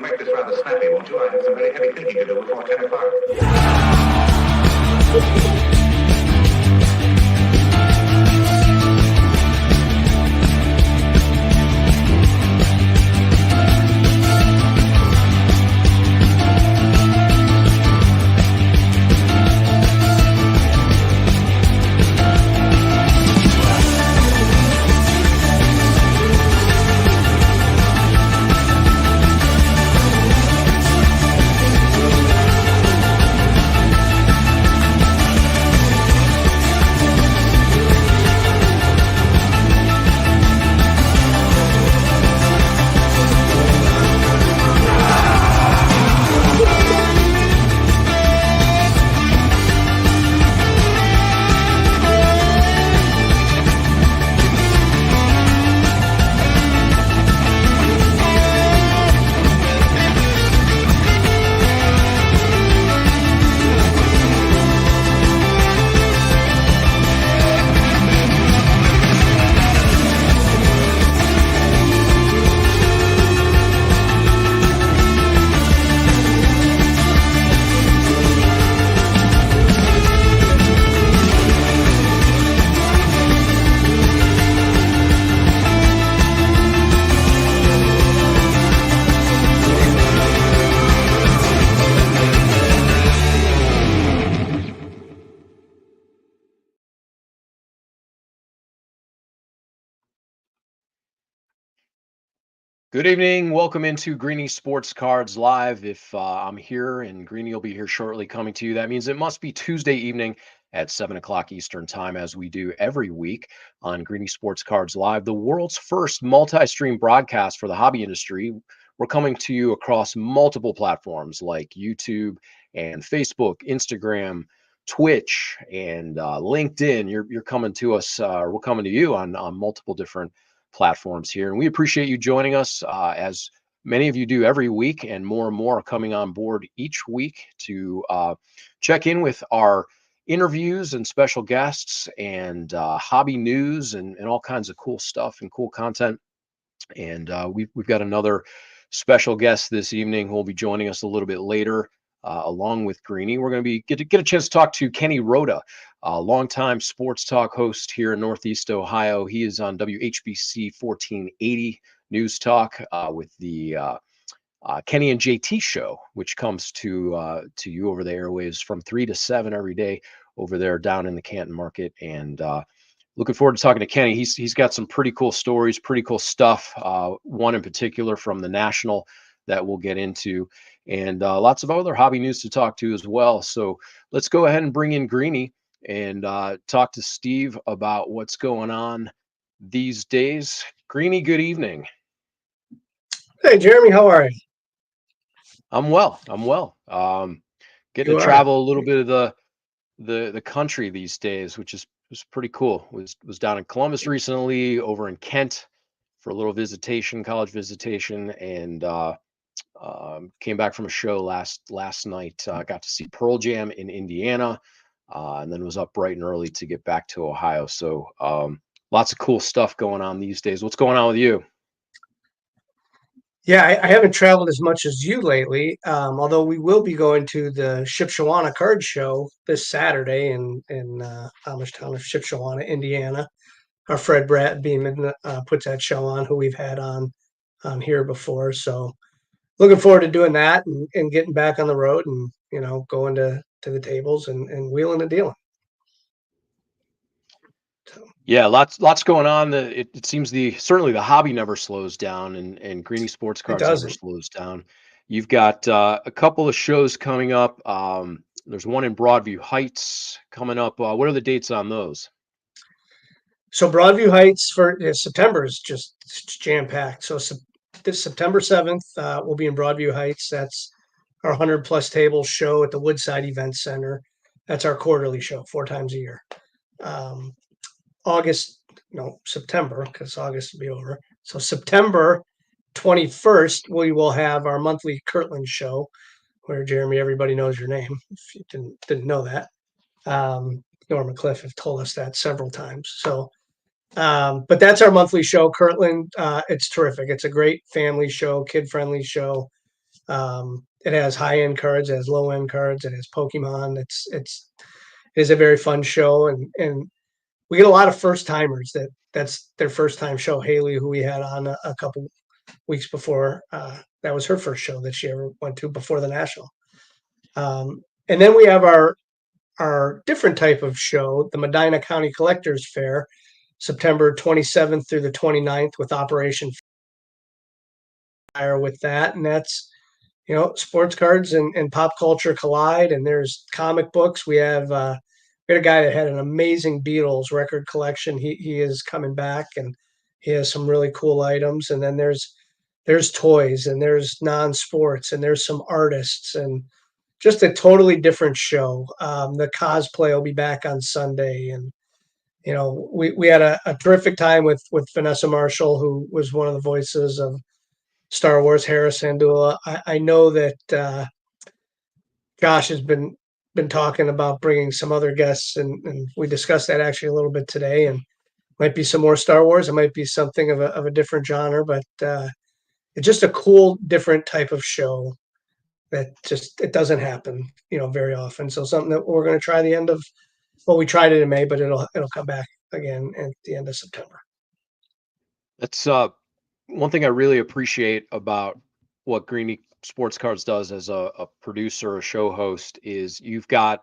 You'll make this rather snappy, won't you? I have some very heavy thinking to do before 10 o'clock. Good evening. Welcome into Greenie Sports Cards Live. If I'm here and Greenie will be here shortly coming to you, that means it must be Tuesday evening at 7 o'clock Eastern Time, as we do every week on Greenie Sports Cards Live, the world's first multi-stream broadcast for the hobby industry. We're coming to you across multiple platforms like YouTube and Facebook, Instagram, Twitch, and LinkedIn. You're coming to us, we're coming to you on multiple different platforms here. And we appreciate you joining us as many of you do every week, and more are coming on board each week to check in with our interviews and special guests and hobby news and all kinds of cool stuff and cool content. And we've got another special guest this evening who will be joining us a little bit later. Along with Greenie, we're going to get a chance to talk to Kenny Rhoda, a longtime sports talk host here in Northeast Ohio. He is on WHBC 1480 News Talk with the Kenny and JT show, which comes to you over the airwaves from 3 to 7 every day over there down in the Canton market. And looking forward to talking to Kenny. He's got some pretty cool stories, pretty cool stuff. One in particular from the National that we'll get into, and lots of other hobby news to talk to as well. So let's go ahead and bring in Greenie and talk to Steve about what's going on these days. Greenie, good evening. Hey, Jeremy, how are you? I'm well. Getting to travel a little bit of the country these days, which is pretty cool. Was down in Columbus recently, over in Kent for a little visitation, college visitation, and came back from a show last night. Got to see Pearl Jam in Indiana, and then was up bright and early to get back to Ohio. So lots of cool stuff going on these days. What's going on with you? Yeah, I haven't traveled as much as you lately, although we will be going to the Shipshewana Card Show this Saturday in Amish town of Shipshewana, Indiana. Our Fred Bratt Beeman puts that show on, who we've had on here before. So looking forward to doing that and getting back on the road and, going to the tables and wheeling and dealing. So. Yeah, lots going on. It seems certainly the hobby never slows down, and Greenie Sports Cards never slows down. You've got a couple of shows coming up. There's one in Broadview Heights coming up. What are the dates on those? So Broadview Heights for September is just jam-packed. So this September 7th, we'll be in Broadview Heights. That's our 100-plus table show at the Woodside Event Center. That's our quarterly show, 4 times a year. September, because August will be over. So September 21st, we will have our monthly Kirtland show, where Jeremy, everybody knows your name, if you didn't know that. Norman Cliff have told us that several times. So, but that's our monthly show, Kirtland. It's terrific. It's a great family show, kid-friendly show. It has high-end cards, it has low-end cards, it has Pokemon. It is a very fun show, and we get a lot of first timers that's their first time show. Haley, who we had on a couple weeks before, that was her first show that she ever went to before the national. And then we have our different type of show, the Medina County Collectors Fair, September 27th through the 29th, with Operation Fire with that. And that's, sports cards and pop culture collide. And there's comic books. We had a guy that had an amazing Beatles record collection. He is coming back, and he has some really cool items. And then there's toys, and there's non-sports, and there's some artists, and just a totally different show. The cosplay will be back on Sunday, and we had a terrific time with Vanessa Marshall, who was one of the voices of Star Wars, Hera Syndulla. I know that Josh has been talking about bringing some other guests, and we discussed that actually a little bit today. And might be some more Star Wars. It might be something of a different genre, but it's just a cool, different type of show that it doesn't happen, very often. So something that we're going to try the end of. Well, we tried it in May, but it'll come back again at the end of September. That's one thing I really appreciate about what Greenie Sports Cards does as a producer, a show host, is you've got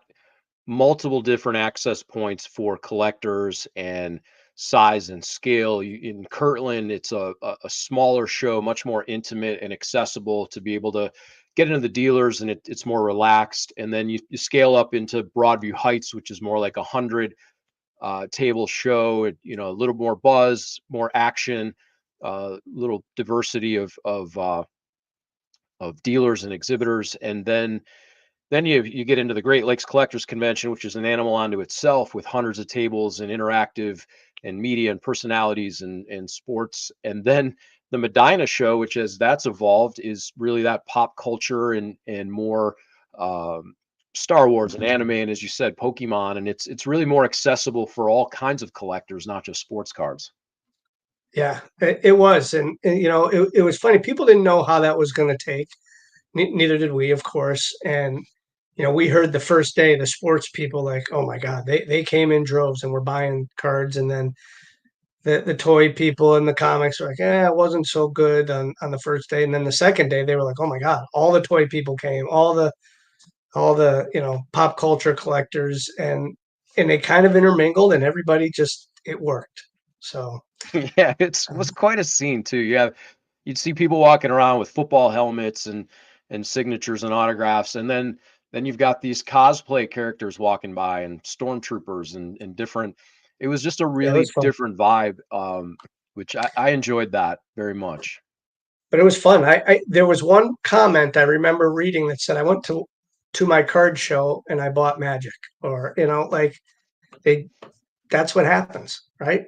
multiple different access points for collectors and size and scale. In Kirtland, it's a smaller show, much more intimate and accessible to be able to get into the dealers, and it's more relaxed. And then you scale up into Broadview Heights, which is more like 100 table show. A little more buzz, more action, little diversity of dealers and exhibitors. And then you get into the Great Lakes Collectors Convention, which is an animal unto itself, with hundreds of tables and interactive and media and personalities and sports. And then the Medina show, which as that's evolved, is really that pop culture and more Star Wars and anime, and as you said, Pokemon, and it's really more accessible for all kinds of collectors, not just sports cards. Yeah, it was, and it was funny. People didn't know how that was going to take. Neither did we, of course. And we heard the first day the sports people like, oh my God, they came in droves and were buying cards, and then the toy people and the comics were like, it wasn't so good on the first day. And then the second day they were like, oh my God, all the toy people came, all the pop culture collectors, and they kind of intermingled, and everybody it worked. So Yeah, it was quite a scene too. You'd see people walking around with football helmets and signatures and autographs, and then you've got these cosplay characters walking by, and stormtroopers and different. It was just a yeah, it really was fun. different vibe, which I enjoyed that very much. But it was fun. There was one comment I remember reading that said, I went to my card show and I bought Magic, or like that's what happens, right?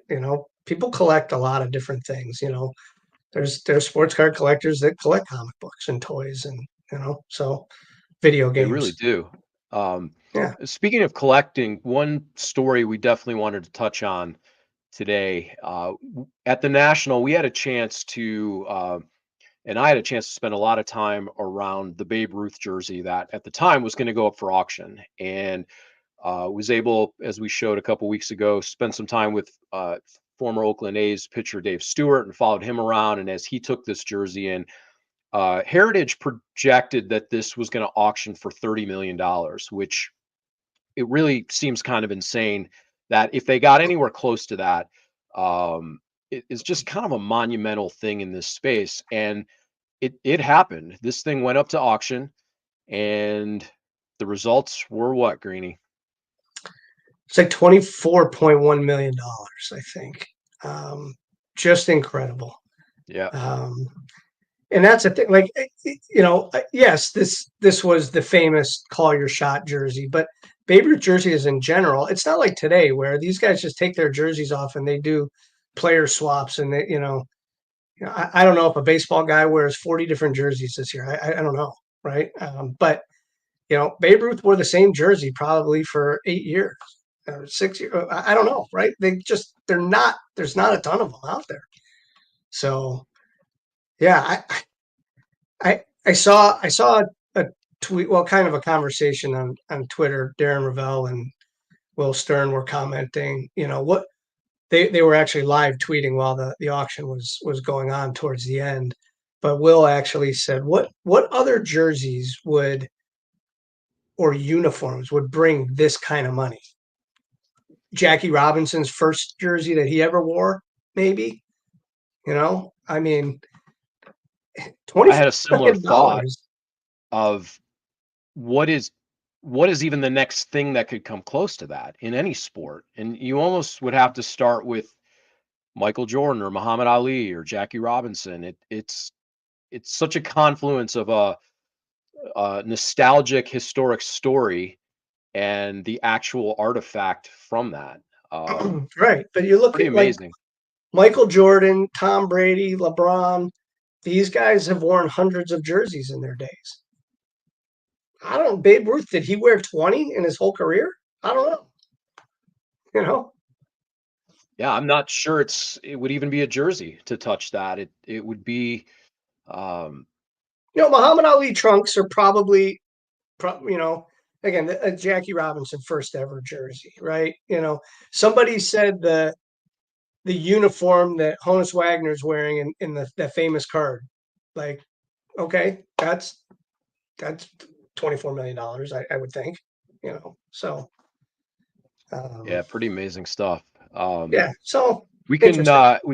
People collect a lot of different things. There's sports card collectors that collect comic books and toys, and so video They really games. do. Um, Yeah. Speaking of collecting, one story we definitely wanted to touch on today. At the National, we had a chance to, and I had a chance to spend a lot of time around the Babe Ruth jersey that at the time was going to go up for auction, and was able, as we showed a couple weeks ago, spend some time with former Oakland A's pitcher Dave Stewart and followed him around. And as he took this jersey in, Heritage projected that this was going to auction for $30 million, which it really seems kind of insane that if they got anywhere close to that, it's just kind of a monumental thing in this space. And it happened. This thing went up to auction, and the results were what, Greenie? It's like $24.1 million, I think. Just incredible. Yeah. And that's the thing. Like, yes, this was the famous call your shot jersey, but Babe Ruth jerseys in general, it's not like today where these guys just take their jerseys off and they do player swaps, and I don't know if a baseball guy wears 40 different jerseys this year. I don't know, right? But Babe Ruth wore the same jersey probably for 8 years or 6 years. I don't know, right? There's not a ton of them out there. So yeah, I saw a tweet, well, kind of a conversation on Twitter. Darren Ravel and Will Stern were commenting, what they were actually live tweeting while the auction was going on towards the end. But Will actually said, what other jerseys or uniforms would bring this kind of money? Jackie Robinson's first jersey that he ever wore, maybe. I mean, I had a similar $24 thought million. of what is even the next thing that could come close to that in any sport. And you almost would have to start with Michael Jordan or Muhammad Ali or Jackie Robinson. It's such a confluence of a nostalgic historic story and the actual artifact from that. Right. But you look Pretty at like amazing. Michael Jordan, Tom Brady, LeBron, these guys have worn hundreds of jerseys in their days. I don't know. Babe Ruth, did he wear 20 in his whole career? I don't know. Yeah, I'm not sure it would even be a jersey to touch that. It would be Muhammad Ali trunks are probably, again, a Jackie Robinson first ever jersey, right? Somebody said the uniform that Honus Wagner's wearing in that famous card, like, okay, that's $24 million, I would think, so. yeah, pretty amazing stuff. Yeah, so we interesting.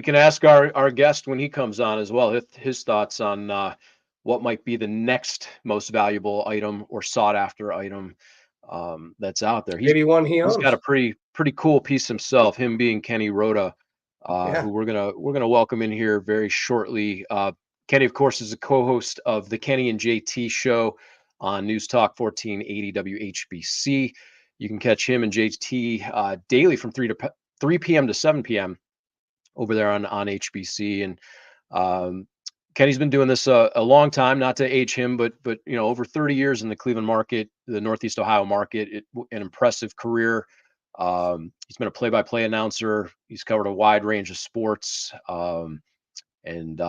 can ask our guest when he comes on as well his thoughts on what might be the next most valuable item or sought after item that's out there. Maybe one he He's got owns. a pretty cool piece himself. Him being Kenny Rhoda, Yeah. who we're gonna welcome in here very shortly. Kenny, of course, is a co-host of the Kenny and JT show on News Talk 1480 WHBC. You can catch him and JT daily from 3 p.m. to 7 p.m. over there on HBC. And Kenny's been doing this a long time, not to age him, but over 30 years in the Cleveland market, the Northeast Ohio market, an impressive career. He's been a play-by-play announcer. He's covered a wide range of sports. And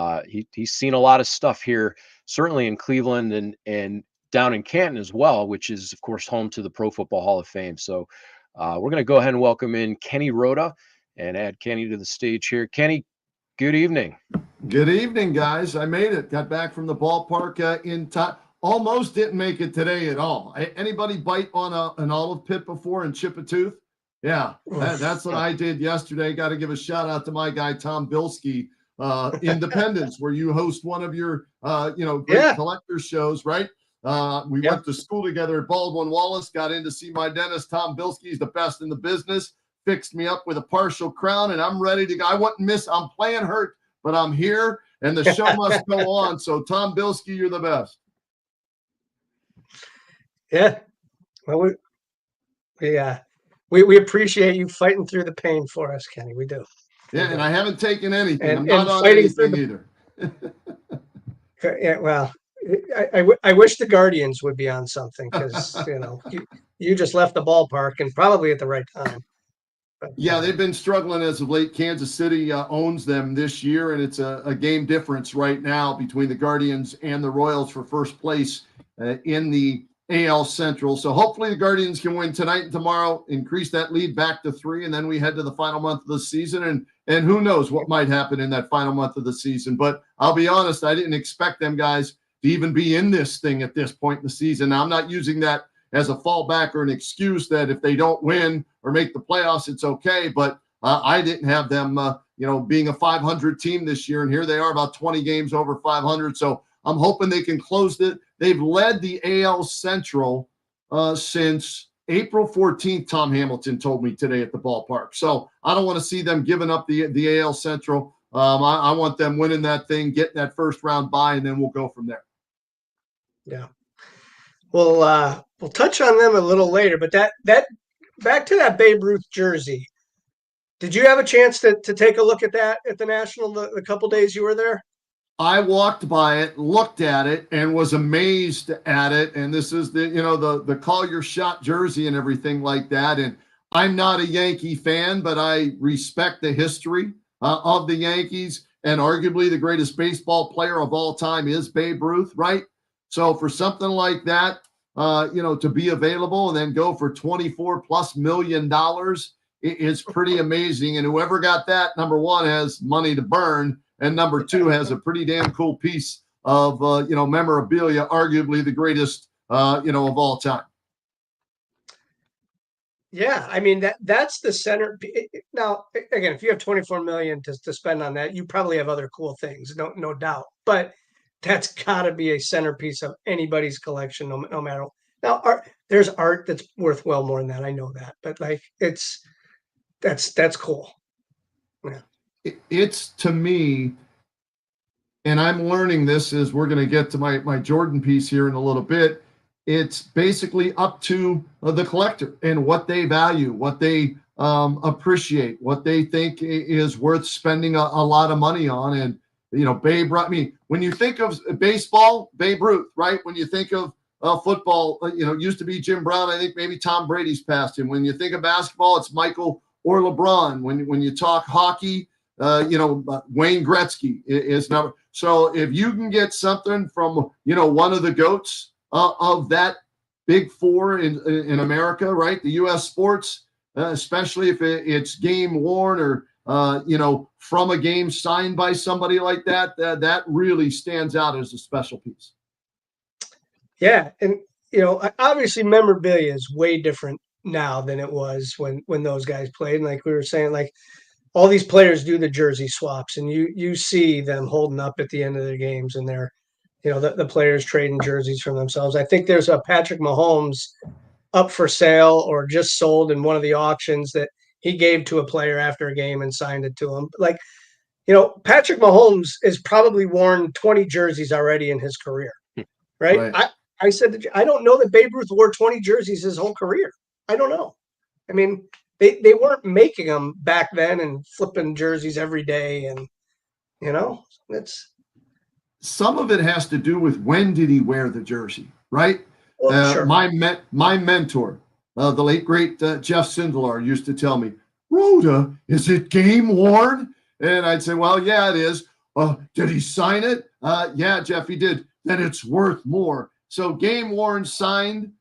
he's seen a lot of stuff here, certainly in Cleveland and down in Canton as well, which is, of course, home to the Pro Football Hall of Fame. So we're going to go ahead and welcome in Kenny Rhoda and add Kenny to the stage here. Kenny, good evening. Good evening, guys. I made it. Got back from the ballpark in time. Almost didn't make it today at all. Anybody bite on an olive pit before and chip a tooth? Yeah, that's what I did yesterday. Got to give a shout out to my guy, Tom Bilski, Independence, where you host one of your, great collector shows, right? We went to school together at Baldwin Wallace, got in to see my dentist. Tom Bilski's the best in the business, fixed me up with a partial crown, and I'm ready to go. I wouldn't miss. I'm playing hurt, but I'm here, and the show must go on. So, Tom Bilski, you're the best. Yeah. Well, we appreciate you fighting through the pain for us, Kenny. We do. Yeah, and I haven't taken anything. And, I'm not on fighting anything through either. Yeah, well, I wish the Guardians would be on something because, you just left the ballpark and probably at the right time. But, yeah, they've been struggling as of late. Kansas City owns them this year, and it's a game difference right now between the Guardians and the Royals for first place in the AL Central. So hopefully the Guardians can win tonight and tomorrow, increase that lead back to 3, and then we head to the final month of the season. And who knows what might happen in that final month of the season. But I'll be honest, I didn't expect them guys to even be in this thing at this point in the season. Now, I'm not using that as a fallback or an excuse that if they don't win or make the playoffs, it's okay. But I didn't have them, being a 500 team this year. And here they are about 20 games over 500. So I'm hoping they can close it. They've led the AL Central since April 14th, Tom Hamilton told me today at the ballpark. So I don't want to see them giving up the AL Central. I want them winning that thing, getting that first round bye, and then we'll go from there. Yeah. We'll touch on them a little later, but that back to that Babe Ruth jersey. Did you have a chance to take a look at that at the National the couple days you were there? I walked by it, looked at it, and was amazed at it. And this is the call your shot jersey and everything like that. And I'm not a Yankee fan, but I respect the history of the Yankees. And arguably the greatest baseball player of all time is Babe Ruth, right? So for something like that, to be available and then go for $24+ million is pretty amazing. And whoever got that, number one, has money to burn, and number two, has a pretty damn cool piece of memorabilia, arguably the greatest of all time. Yeah, I mean that's the center. Now, again, if you have 24 million to spend on that, you probably have other cool things, no doubt. But that's got to be a centerpiece of anybody's collection, no matter. Now, there's art that's worth well more than that. I know that, but like that's cool. Yeah. It's, to me, and I'm learning this as we're going to get to my Jordan piece here in a little bit. It's basically up to the collector and what they value, what they appreciate, what they think is worth spending a lot of money on. And, Babe, I mean, when you think of baseball, Babe Ruth, right? When you think of football, used to be Jim Brown. I think maybe Tom Brady's past him. When you think of basketball, it's Michael or LeBron. When you talk hockey, Wayne Gretzky is number. So if you can get something from, one of the GOATs of that big four in America, right? The U.S. sports, especially if it's game worn or, from a game signed by somebody like that, that really stands out as a special piece. Yeah. And, obviously memorabilia is way different now than it was when those guys played. And like we were saying, like all these players do the jersey swaps, and you see them holding up at the end of their games, and they're, the players trading jerseys from themselves. I think there's a Patrick Mahomes up for sale or just sold in one of the auctions that he gave to a player after a game and signed it to him. Like, Patrick Mahomes has probably worn 20 jerseys already in his career, right? I said that I don't know that Babe Ruth wore 20 jerseys his whole career. I don't know. I mean, they weren't making them back then and flipping jerseys every day, and it's. Some of it has to do with when did he wear the jersey, right? Well, sure. My mentor, the late great Jeff Sindelar, used to tell me, "Rhoda, is it game worn?" And I'd say, "Well, yeah, it is." Did he sign it? Yeah, Jeff, he did. Then it's worth more. So game worn, signed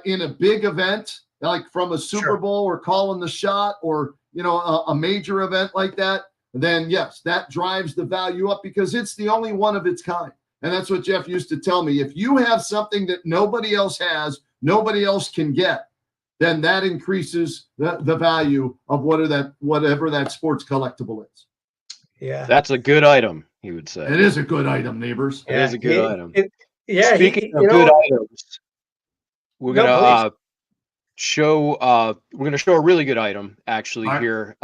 in a big event, like from a Super Bowl or calling the shot, or a major event like that, then yes, that drives the value up because it's the only one of its kind. And that's what Jeff used to tell me. If you have something that nobody else has, nobody else can get, then that increases the value of whatever that sports collectible is. Yeah. That's a good item, he would say. It is a good item, neighbors. It is a good item. Speaking of good items, we're gonna show a really good item actually here.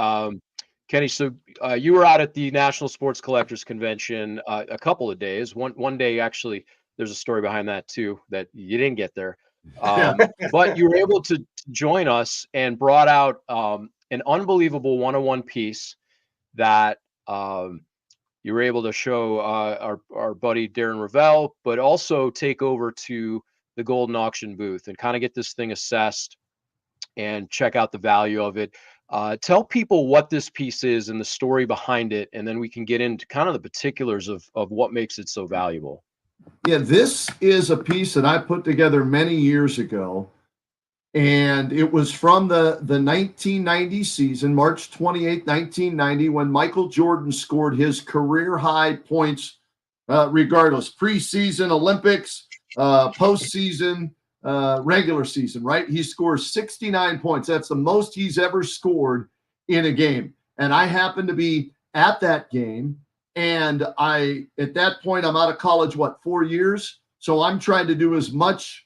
Kenny, so you were out at the National Sports Collectors Convention a couple of days. One day, actually, there's a story behind that too, that you didn't get there. But you were able to join us and brought out an unbelievable 101 piece that you were able to show our buddy Darren Ravel, but also take over to the Golden Auction booth and kind of get this thing assessed and check out the value of it. Tell people what this piece is and the story behind it, and then we can get into kind of the particulars of what makes it so valuable. Yeah, this is a piece that I put together many years ago, and it was from the 1990 season, March 28, 1990, when Michael Jordan scored his career-high points, regardless, preseason, Olympics, postseason, regular season, right? He scores 69 points. That's the most he's ever scored in a game. And I happened to be at that game. And at that point, I'm out of college, 4 years? So I'm trying to do as much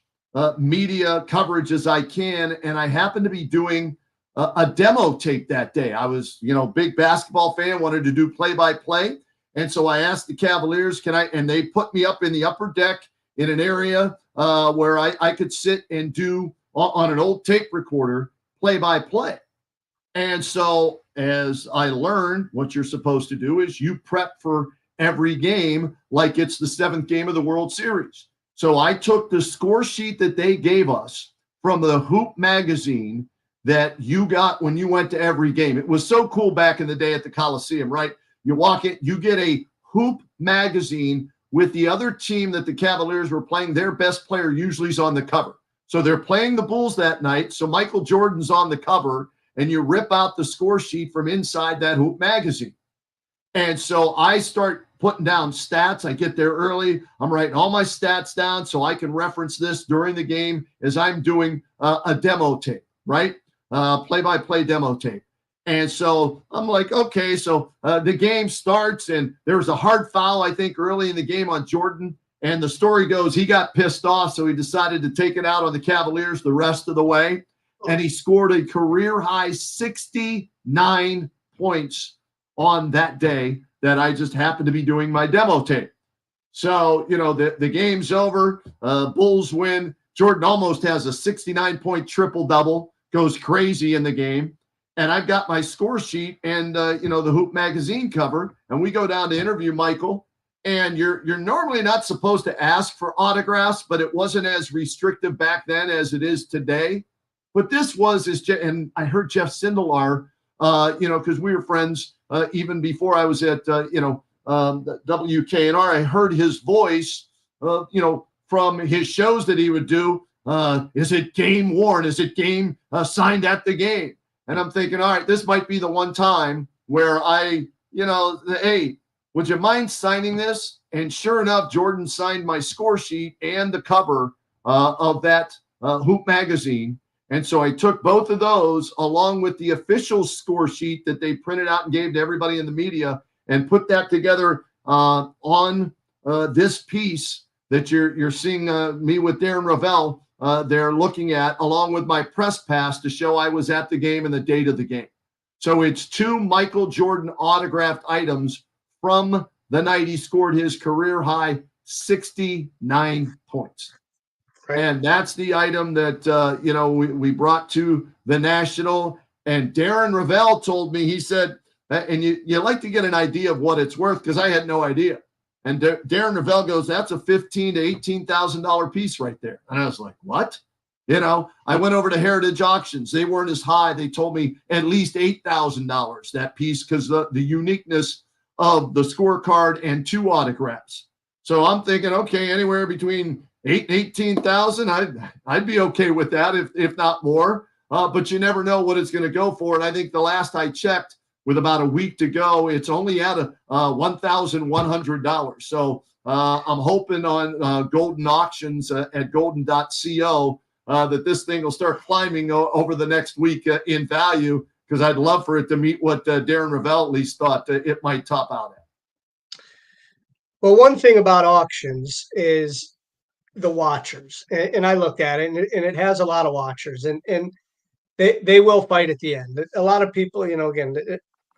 media coverage as I can. And I happened to be doing a demo tape that day. I was, big basketball fan, wanted to do play-by-play. And so I asked the Cavaliers, and they put me up in the upper deck in an area where I could sit and do on an old tape recorder play-by-play. And so as I learned, what you're supposed to do is you prep for every game like it's the 7th game of the World Series. So I took the score sheet that they gave us from the Hoop magazine that you got when you went to every game. It was so cool back in the day at the Coliseum, right? You walk in, you get a Hoop magazine with the other team that the Cavaliers were playing, their best player usually is on the cover. So they're playing the Bulls that night. So Michael Jordan's on the cover, and you rip out the score sheet from inside that Hoop magazine. And so I start putting down stats. I get there early. I'm writing all my stats down so I can reference this during the game as I'm doing a demo tape, right? Play-by-play demo tape. And so I'm like, okay, so the game starts, and there was a hard foul, I think, early in the game on Jordan. And the story goes he got pissed off, so he decided to take it out on the Cavaliers the rest of the way. And he scored a career-high 69 points on that day that I just happened to be doing my demo tape. So, the game's over. Bulls win. Jordan almost has a 69-point triple-double, goes crazy in the game. And I've got my score sheet and, the Hoop magazine cover. And we go down to interview Michael. And you're normally not supposed to ask for autographs, but it wasn't as restrictive back then as it is today. But this was, and I heard Jeff Sindelar, because we were friends even before I was at, WKNR. I heard his voice, from his shows that he would do. Is it game worn? Is it game signed at the game? And I'm thinking, all right, this might be the one time where I, hey, would you mind signing this? And sure enough, Jordan signed my score sheet and the cover of that Hoop magazine. And so I took both of those along with the official score sheet that they printed out and gave to everybody in the media and put that together on this piece that you're seeing me with Darren Ravel they're looking at, along with my press pass to show I was at the game and the date of the game. So it's 2 Michael Jordan autographed items from the night he scored his career high 69 points. Right. And that's the item that, we brought to the National. And Darren Ravel told me, he said, and you like to get an idea of what it's worth, because I had no idea. And Darren Ravel goes, that's a $15,000 to $18,000 piece right there. And I was like, what? I went over to Heritage Auctions. They weren't as high. They told me at least $8,000 that piece, because the uniqueness of the scorecard and 2 autographs. So I'm thinking, okay, anywhere between 8 and 18,000, I'd be okay with that, if not more. But you never know what it's going to go for. And I think the last I checked, with about a week to go, it's only at $1,100. So I'm hoping on Golden Auctions at golden.co that this thing will start climbing over the next week in value, because I'd love for it to meet what Darren Ravel at least thought it might top out at. Well, one thing about auctions is the watchers. And I looked at it, and it has a lot of watchers. And they will fight at the end. A lot of people, again,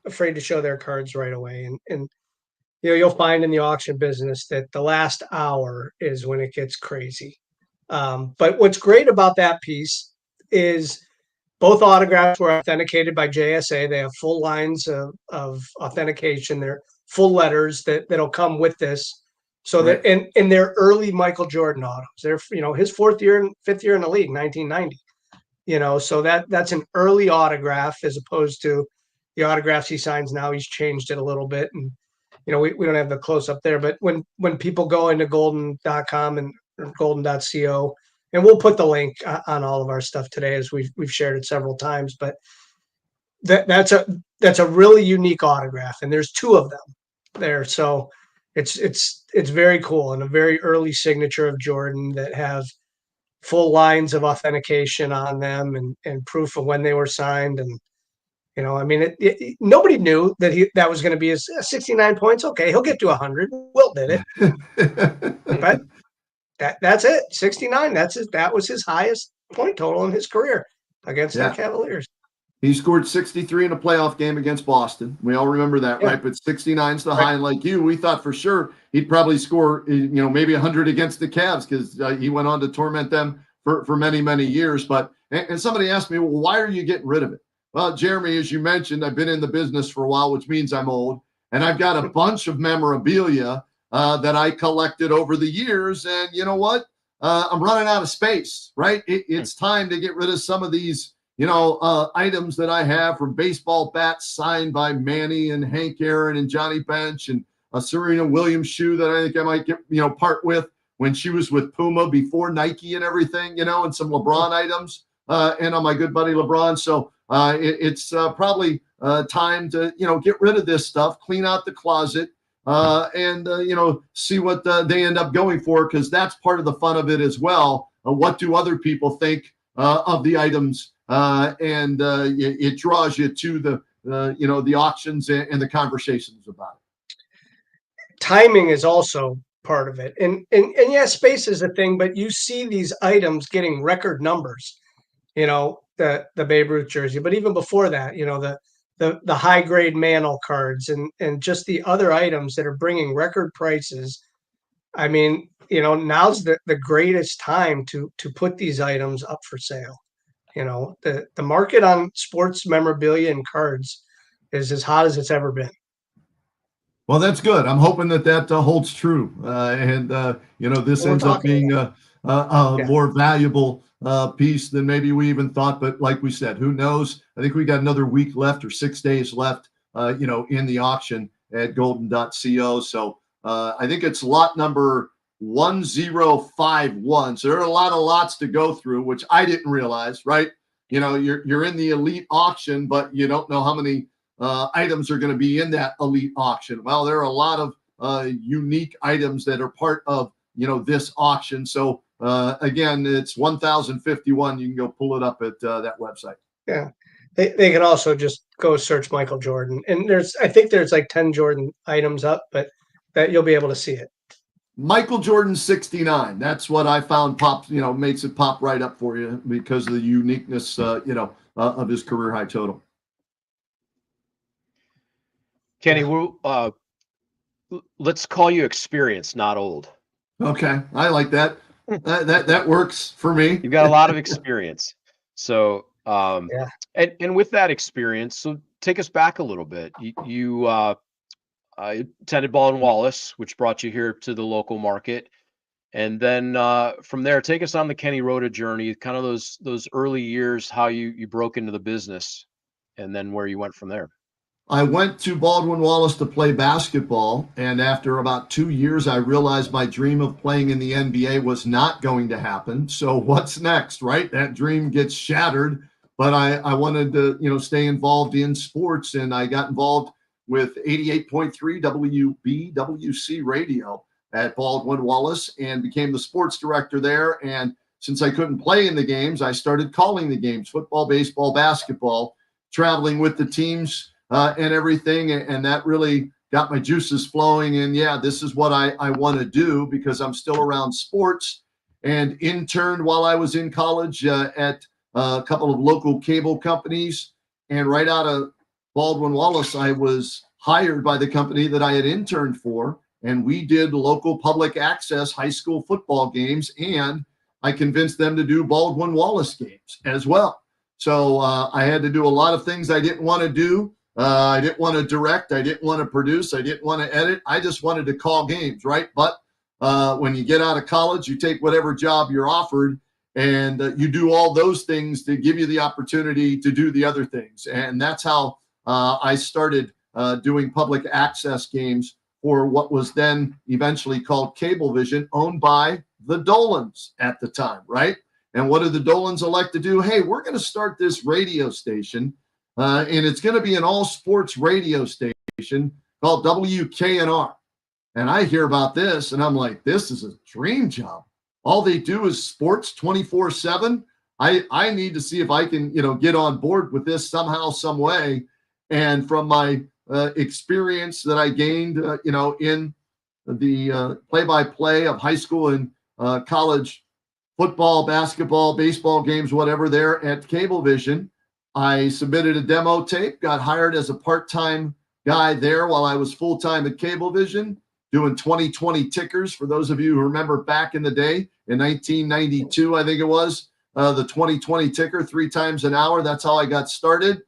afraid to show their cards right away. And you'll find in the auction business that the last hour is when it gets crazy. But what's great about that piece is both autographs were authenticated by JSA. They have full lines of authentication. They're full letters that'll come with this. So right. That in their early Michael Jordan autos, they're his 4th year and 5th year in the league, 1990. So that's an early autograph, as opposed to the autographs he signs now. He's changed it a little bit, and we don't have the close up there. But when people go into golden.com and golden.co, and we'll put the link on all of our stuff today, as we've shared it several times. But that's a really unique autograph, and there's 2 of them there. So it's very cool, and a very early signature of Jordan that have full lines of authentication on them and proof of when they were signed. And nobody knew that was going to be his 69 points. Okay, he'll get to 100. Will did it, but that's it. 69. That was his highest point total in his career against the Cavaliers. He scored 63 in a playoff game against Boston. We all remember that, right? But 69's the high. Like you, we thought for sure he'd probably score, maybe 100 against the Cavs, because he went on to torment them for many, many years. But and somebody asked me, well, why are you getting rid of it? Well, Jeremy, as you mentioned, I've been in the business for a while, which means I'm old, and I've got a bunch of memorabilia that I collected over the years. And you know what? I'm running out of space, right? It's time to get rid of some of these, items that I have, from baseball bats signed by Manny and Hank Aaron and Johnny Bench, and a Serena Williams shoe that I think I might get, part with when she was with Puma before Nike and everything, and some LeBron items, and on my good buddy LeBron. So it's probably time to, get rid of this stuff, clean out the closet, and see what they end up going for, because that's part of the fun of it as well. What do other people think of the items? And it draws you to the auctions and the conversations about it. Timing is also part of it. And yeah, space is a thing, but you see these items getting record numbers, the Babe Ruth jersey, but even before that, the high grade Mantle cards and just the other items that are bringing record prices. I mean, now's the greatest time to put these items up for sale. The market on sports memorabilia and cards is as hot as it's ever been. Well, that's good. I'm hoping that holds true, and this ends up being a more valuable piece than maybe we even thought. But like we said, who knows? I think we got another week left or 6 days left, in the auction at golden.co. So I think it's lot number 1051. So there are a lot of lots to go through, which I didn't realize. Right? You're in the elite auction, but you don't know how many items are going to be in that elite auction. Well, there are a lot of unique items that are part of this auction. So again, it's 1051. You can go pull it up at that website. Yeah, they can also just go search Michael Jordan, and I think there's like 10 Jordan items up, but that you'll be able to see it. Michael Jordan 69. That's what I found makes it pop right up for you because of the uniqueness of his career high total. Kenny, let's call you experienced, not old. Okay, I like that. That works for me. You've got a lot of experience. So, Yeah. And with that experience, so take us back a little bit. You attended Ball and Wallace, which brought you here to the local market, and then from there, take us on the Kenny Rhoda journey. Kind of those early years, how you broke into the business, and then where you went from there. I went to Baldwin Wallace to play basketball, and after about 2 years, I realized my dream of playing in the NBA was not going to happen. So what's next, right? That dream gets shattered, but I wanted to, stay involved in sports, and I got involved with 88.3 WBWC radio at Baldwin Wallace and became the sports director there. And since I couldn't play in the games, I started calling the games, football, baseball, basketball, traveling with the teams and everything. And that really got my juices flowing. And yeah, this is what I want to do because I'm still around sports, and interned while I was in college at a couple of local cable companies. And right out of Baldwin Wallace, I was hired by the company that I had interned for. And we did local public access high school football games. And I convinced them to do Baldwin Wallace games as well. So I had to do a lot of things I didn't want to do. I didn't want to direct. I didn't want to produce. I didn't want to edit. I just wanted to call games, right? But when you get out of college, you take whatever job you're offered, and you do all those things to give you the opportunity to do the other things. And that's how I started doing public access games for what was then eventually called Cablevision, owned by the Dolans at the time, right? And what did the Dolans elect to do? Hey, we're going to start this radio station, and it's going to be an all-sports radio station called WKNR. And I hear about this, and I'm like, this is a dream job. All they do is sports 24/7. I need to see if I can, get on board with this somehow, some way. And from my experience that I gained, in the play-by-play of high school and college football, basketball, baseball games, whatever, there at Cablevision, I submitted a demo tape, got hired as a part-time guy there while I was full-time at Cablevision, doing 2020 tickers. For those of you who remember back in the day, in 1992, I think it was, the 2020 ticker 3 times an hour. That's how I got started.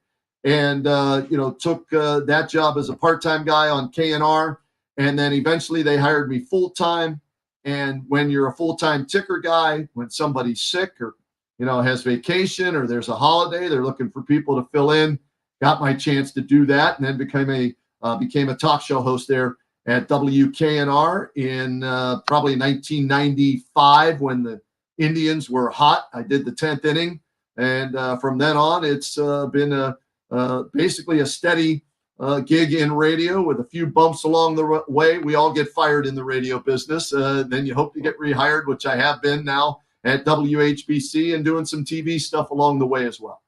And, took that job as a part-time guy on KNR. And then eventually they hired me full-time. And when you're a full-time ticker guy, when somebody's sick or, has vacation or there's a holiday, they're looking for people to fill in. Got my chance to do that, and then became a talk show host there at WKNR in probably 1995 when the Indians were hot. I did the 10th inning. And from then on, it's been basically a steady gig in radio with a few bumps along the way. We all get fired in the radio business. Then you hope to get rehired, which I have been now at WHBC, and doing some TV stuff along the way as well.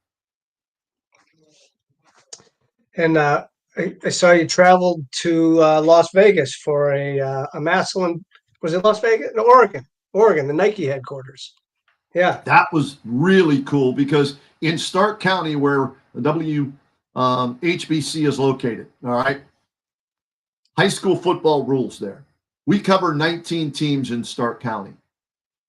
And I saw you traveled to Las Vegas for a Massillon. Was it Las Vegas? No, Oregon, the Nike headquarters. Yeah. That was really cool because in Stark County, where the HBC is located, all right, high school football rules there. We cover 19 teams in Stark County.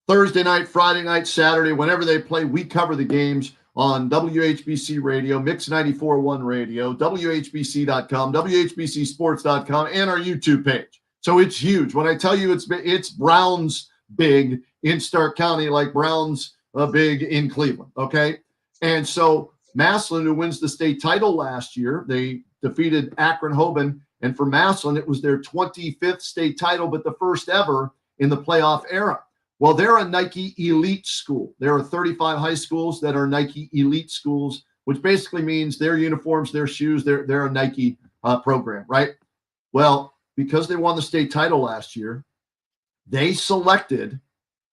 Thursday night, Friday night, Saturday, whenever they play, we cover the games on WHBC Radio, Mix 94.1 Radio, WHBC.com, WHBCSports.com, and our YouTube page. So it's huge. When I tell you it's Browns big in Stark County, like Browns big in Cleveland, okay? And so Massillon, who wins the state title last year, they defeated Akron-Hoban, and for Massillon, it was their 25th state title, but the first ever in the playoff era. Well, they're a Nike elite school. There are 35 high schools that are Nike elite schools, which basically means their uniforms, their shoes, they're a Nike program, right? Well, because they won the state title last year, they selected,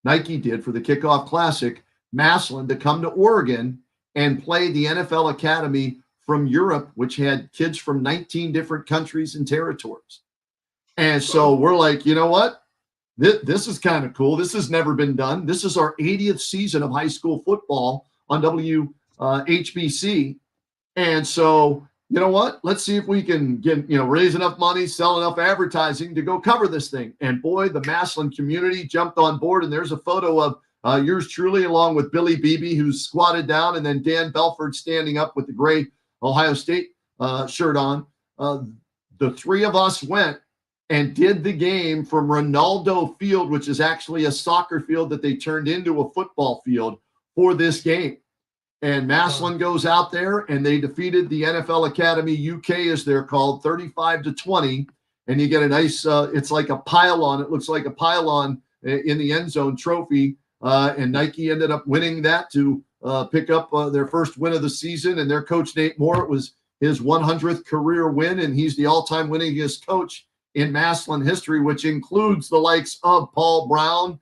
Nike did for the Kickoff Classic, Massillon to come to Oregon and play the NFL Academy from Europe, which had kids from 19 different countries and territories. And so we're like, you know what? This is kind of cool. This has never been done. This is our 80th season of high school football on WHBC. And so, you know what? Let's see if we can get, raise enough money, sell enough advertising to go cover this thing. And boy, the Massillon community jumped on board. And there's a photo of yours truly, along with Billy Beebe, who's squatted down, and then Dan Belford standing up with the gray Ohio State shirt on. The three of us went and did the game from Ronaldo Field, which is actually a soccer field that they turned into a football field for this game. And Massillon goes out there and they defeated the NFL Academy UK, as they're called, 35-20. And you get a nice, it's like a pylon. It looks like a pylon in the end zone trophy. And Nike ended up winning that to pick up their first win of the season. And their coach, Nate Moore, it was his 100th career win. And he's the all-time winningest coach in Massillon history, which includes the likes of Paul Brown,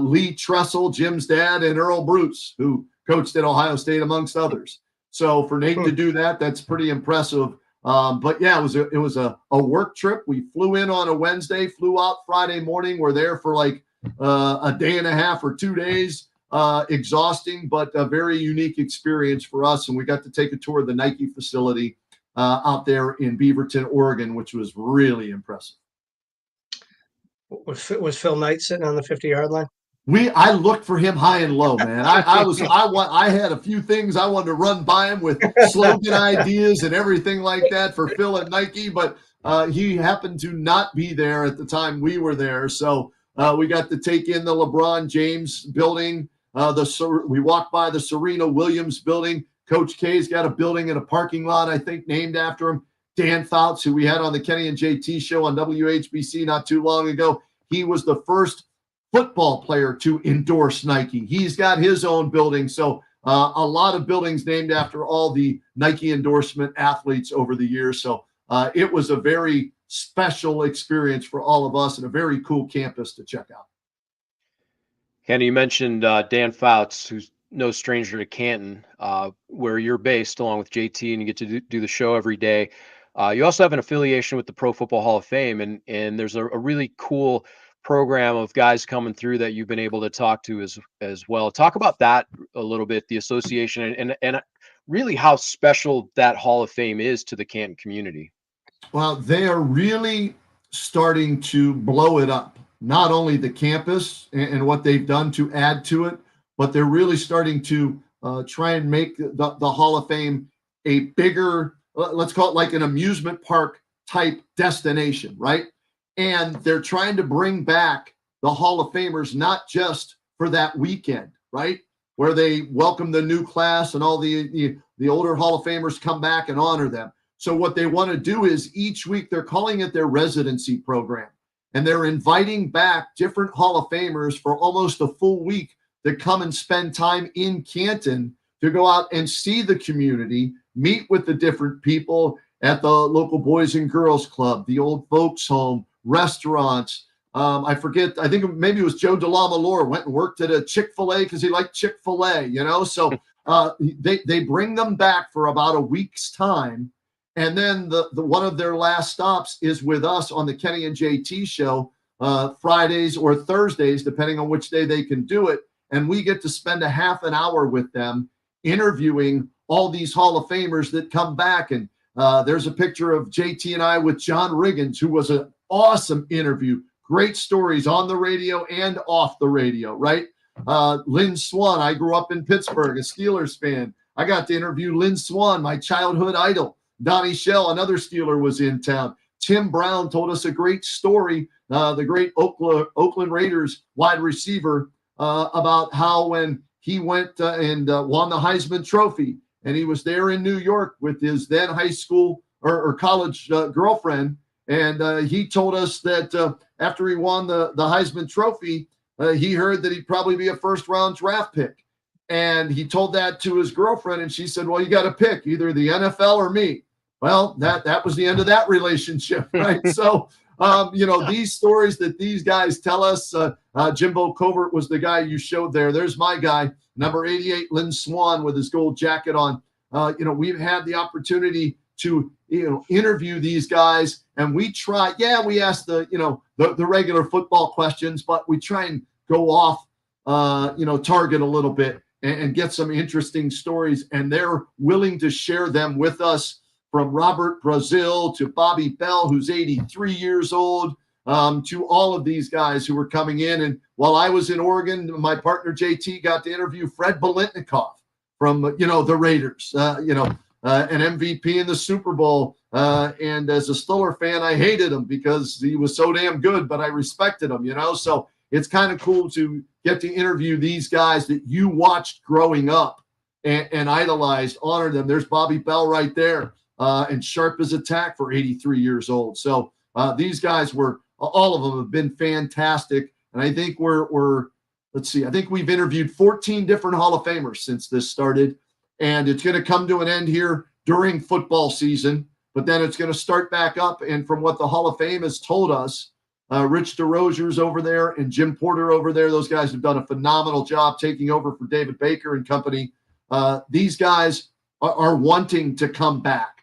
Lee Tressel, Jim's dad, and Earl Bruce, who coached at Ohio State, amongst others. So for Nate to do that, that's pretty impressive. But yeah, it was a work trip. We flew in on a Wednesday, flew out Friday morning. We're there for like a day and a half or 2 days. Exhausting, but a very unique experience for us. And we got to take a tour of the Nike facility out there in Beaverton, Oregon, which was really impressive. Was Phil Knight sitting on the 50-yard line? I looked for him high and low, man. I had a few things I wanted to run by him with slogan ideas and everything like that for Phil at Nike, but he happened to not be there at the time we were there. So we got to take in the LeBron James building. We walked by the Serena Williams building. Coach K's got a building in a parking lot, I think, named after him. Dan Fouts, who we had on the Kenny and JT show on WHBC not too long ago, he was the first football player to endorse Nike. He's got his own building. So a lot of buildings named after all the Nike endorsement athletes over the years. So it was a very special experience for all of us and a very cool campus to check out. Kenny, you mentioned Dan Fouts, who's no stranger to Canton, where you're based along with JT, and you get to do the show every day. You also have an affiliation with the Pro Football Hall of Fame, and there's a really cool program of guys coming through that you've been able to talk to as well. Talk about that a little bit, the association, and really how special that Hall of Fame is to the Canton community. Well, they are really starting to blow it up. Not only the campus and what they've done to add to it, but they're really starting to try and make the Hall of Fame a bigger, let's call it like an amusement park type destination, right? And they're trying to bring back the Hall of Famers, not just for that weekend, right? Where they welcome the new class and all the older Hall of Famers come back and honor them. So what they want to do is each week they're calling it their residency program. And they're inviting back different Hall of Famers for almost a full week to come and spend time in Canton to go out and see the community, meet with the different people at the local Boys and Girls Club, the old folks home, restaurants. I forget, I think maybe it was Joe DeLamalore went and worked at a Chick-fil-A because he liked Chick-fil-A, you know? So they bring them back for about a week's time. And then the one of their last stops is with us on the Kenny and JT show, Fridays or Thursdays, depending on which day they can do it. And we get to spend a half an hour with them interviewing all these Hall of Famers that come back. And there's a picture of JT and I with John Riggins, who was an awesome interview. Great stories on the radio and off the radio, right? Lynn Swann, I grew up in Pittsburgh, a Steelers fan. I got to interview Lynn Swann, my childhood idol. Donnie Shell, another Steeler, was in town. Tim Brown told us a great story, the great Oakland Raiders wide receiver, about how when he went and won the Heisman Trophy, and he was there in New York with his then high school or college girlfriend, and he told us that after he won the Heisman Trophy, he heard that he'd probably be a first-round draft pick. And he told that to his girlfriend, and she said, well, you got to pick either the NFL or me. Well, that was the end of that relationship, right? So, these stories that these guys tell us, Jimbo Covert was the guy you showed there. There's my guy, number 88, Lynn Swann, with his gold jacket on. We've had the opportunity to, interview these guys, and we try, we ask the regular football questions, but we try and go off, target a little bit and get some interesting stories, and they're willing to share them with us. From Robert Brazil to Bobby Bell, who's 83 years old, to all of these guys who were coming in. And while I was in Oregon, my partner JT got to interview Fred Biletnikoff from, the Raiders, an MVP in the Super Bowl. And as a Steeler fan, I hated him because he was so damn good, but I respected him, So it's kind of cool to get to interview these guys that you watched growing up and idolized, honor them. There's Bobby Bell right there. And sharp as a tack for 83 years old. So these guys all of them have been fantastic. And I think I think we've interviewed 14 different Hall of Famers since this started. And it's going to come to an end here during football season, but then it's going to start back up. And from what the Hall of Fame has told us, Rich DeRozier's over there and Jim Porter over there. Those guys have done a phenomenal job taking over for David Baker and company. These guys are wanting to come back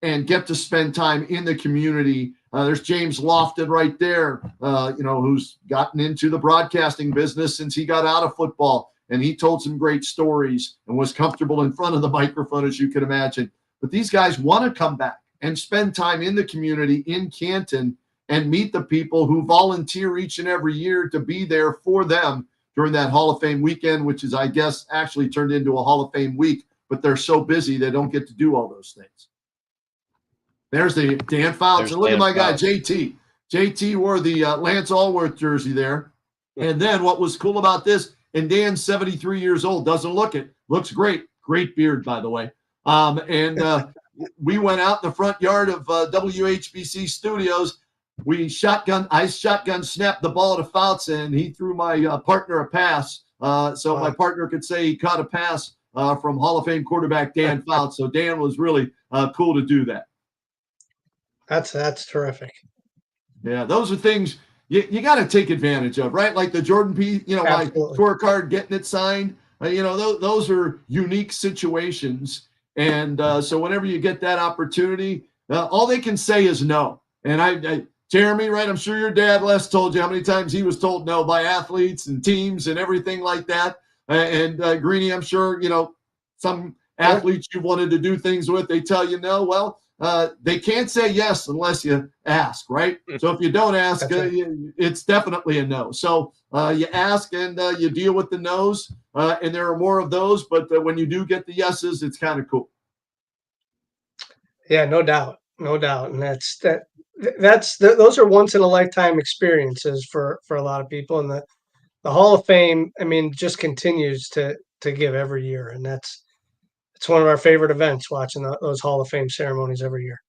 and get to spend time in the community. There's James Lofton right there, who's gotten into the broadcasting business since he got out of football. And he told some great stories and was comfortable in front of the microphone, as you can imagine. But these guys want to come back and spend time in the community in Canton and meet the people who volunteer each and every year to be there for them during that Hall of Fame weekend, which is, I guess, actually turned into a Hall of Fame week. But they're so busy, they don't get to do all those things. There's the Dan Fouts. And look at my guy, JT. JT wore the Lance Allworth jersey there. And then what was cool about this, and Dan's 73 years old, doesn't look it. Looks great. Great beard, by the way. We went out in the front yard of WHBC Studios. I shotgun snapped the ball to Fouts, and he threw my partner a pass. So my partner could say he caught a pass from Hall of Fame quarterback Dan Fouts. So Dan was really cool to do that. That's terrific. Yeah, those are things you got to take advantage of, right? Like the Jordan P, my scorecard, getting it signed. Those are unique situations. And so whenever you get that opportunity, all they can say is no. And Jeremy, right? I'm sure your dad, Les, told you how many times he was told no by athletes and teams and everything like that. And Greenie, I'm sure, some athletes you wanted to do things with, they tell you no. Well, they can't say yes unless you ask, right? So if you don't ask, it's definitely a no. So you ask and you deal with the no's, and there are more of those. But when you do get the yeses, it's kind of cool. Yeah, no doubt. And those are once in a lifetime experiences for a lot of people. And the Hall of Fame, just continues to give every year. And it's one of our favorite events, watching those Hall of Fame ceremonies every year.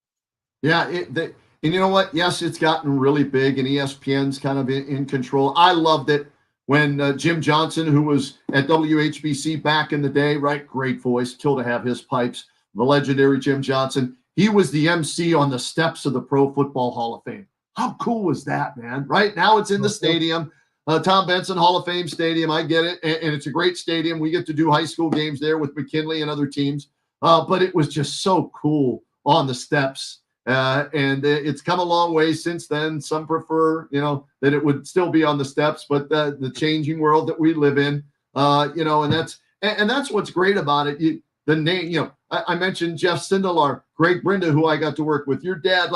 Yeah, and you know what? Yes, it's gotten really big, and ESPN's kind of in control. I loved it when Jim Johnson, who was at WHBC back in the day, right? Great voice, kill to have his pipes. The legendary Jim Johnson. He was the MC on the steps of the Pro Football Hall of Fame. How cool was that, man? Right now, it's in the stadium, Tom Benson Hall of Fame Stadium. I get it, and it's a great stadium. We get to do high school games there with McKinley and other teams. But it was just so cool on the steps. And it's come a long way since then. Some prefer, that it would still be on the steps, but the changing world that we live in, and that's what's great about it. The name, I mentioned Jeff Sindelar, Greg Brinda, who I got to work with, your dad,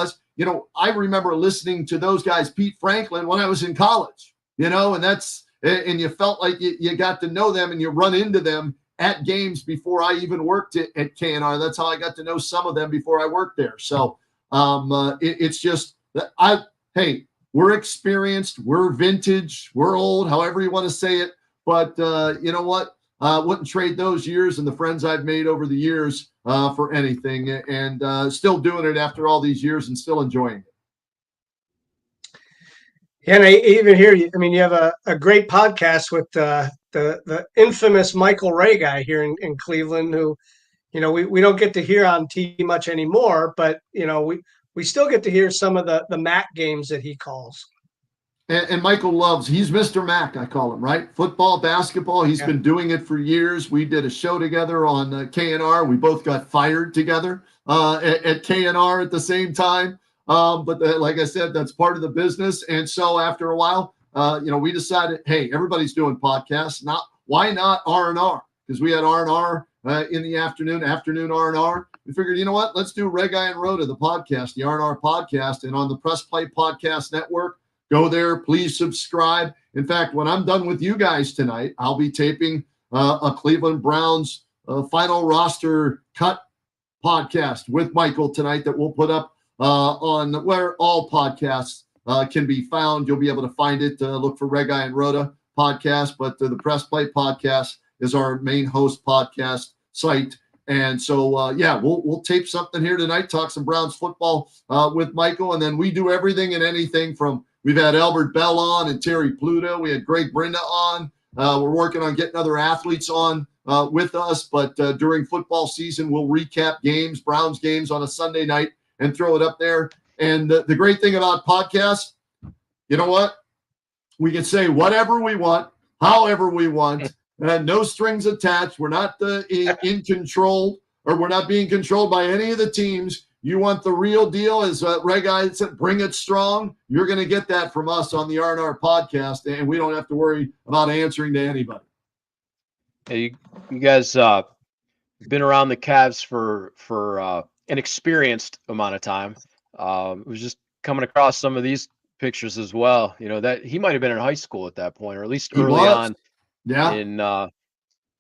I remember listening to those guys, Pete Franklin, when I was in college, and you felt like you got to know them and you run into them at games before I even worked at KNR. That's how I got to know some of them before I worked there. So it's just hey, we're experienced, we're vintage, we're old, however you want to say it. But you know what? Wouldn't trade those years and the friends I've made over the years for anything, and still doing it after all these years and still enjoying it. Yeah, and I even hear you. I mean, you have a great podcast with the infamous Michael Ray guy here in Cleveland, who, we don't get to hear on TV much anymore, but we still get to hear some of the MAC games that he calls. And Michael he's Mr. Mac, I call him, right? Football, basketball. He's been doing it for years. We did a show together on KNR. We both got fired together at KNR at the same time. But like I said, that's part of the business. And so after a while, we decided, hey, everybody's doing podcasts. Why not R&R? Because we had R&R in the afternoon R&R. We figured, you know what? Let's do Red Guy and Rhoda, the podcast, the R&R podcast, and on the Press Play Podcast Network. Go there, please subscribe. In fact, when I'm done with you guys tonight, I'll be taping a Cleveland Browns final roster cut podcast with Michael tonight that we'll put up on where all podcasts can be found. You'll be able to find it. Look for Red Guy and Rhoda podcast, but the Press Play Podcast is our main host podcast site. And so, we'll tape something here tonight, talk some Browns football with Michael, and then we do everything and anything from. We've had Albert Bell on and Terry Pluto. We had Greg Brinda on. We're working on getting other athletes on with us. But during football season, we'll recap games, Browns games on a Sunday night and throw it up there. And the great thing about podcasts, you know what? We can say whatever we want, however we want, no strings attached. We're not in control, or we're not being controlled by any of the teams. You want the real deal, as Red Guy said, bring it strong. You're going to get that from us on the R&R podcast, and we don't have to worry about answering to anybody. Hey, you guys been around the Cavs for an experienced amount of time. Was just coming across some of these pictures as well. That he might have been in high school at that point, or at least early on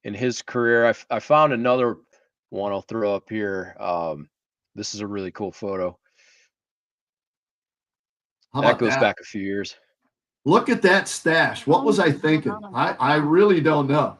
in his career. I found another one I'll throw up here. This is a really cool photo. That goes back a few years. Look at that stash. What was I thinking? I really don't know.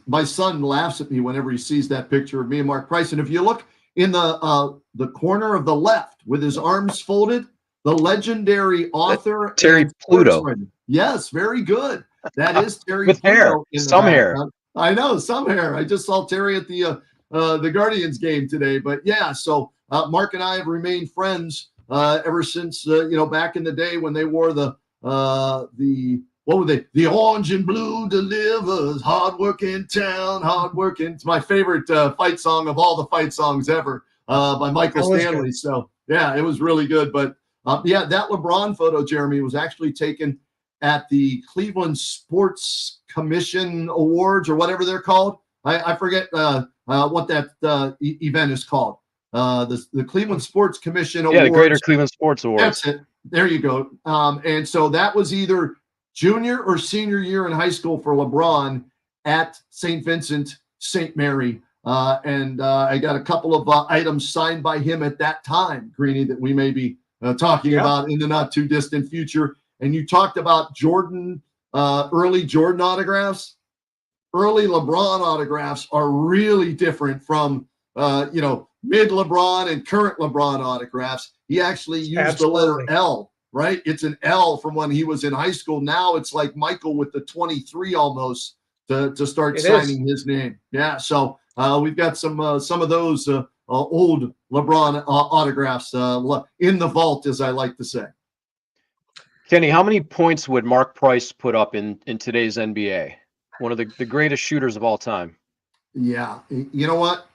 My son laughs at me whenever he sees that picture of me and Mark Price. And if you look in the corner of the left with his arms folded, the legendary author Terry Pluto. Yes, very good. That is Terry with Pluto hair. Some hair. I know, some hair. I just saw Terry at the Guardians game today. But yeah, so Mark and I have remained friends ever since back in the day when they wore the what were they? The orange and blue delivers, hard work in town, hard work in. It's my favorite fight song of all the fight songs ever by Michael Stanley. Good. So yeah, it was really good. But that LeBron photo, Jeremy, was actually taken at the Cleveland Sports Commission Awards or whatever they're called. I forget what that event is called. The Cleveland Sports Commission Awards. Yeah, the Greater Cleveland Sports Awards. That's it. There you go. And so that was either junior or senior year in high school for LeBron at St. Vincent, St. Mary. And I got a couple of items signed by him at that time, Greenie, that we may be talking about in the not too distant future. And you talked about Jordan, early Jordan autographs. Early LeBron autographs are really different from, mid LeBron and current LeBron autographs. He actually used the letter L, right? It's an L from when he was in high school. Now it's like Michael with the 23 almost to start signing his name. Yeah, so we've got some of those old LeBron autographs in the vault, as I like to say. Kenny, how many points would Mark Price put up in today's NBA? One of the greatest shooters of all time. Yeah. You know what?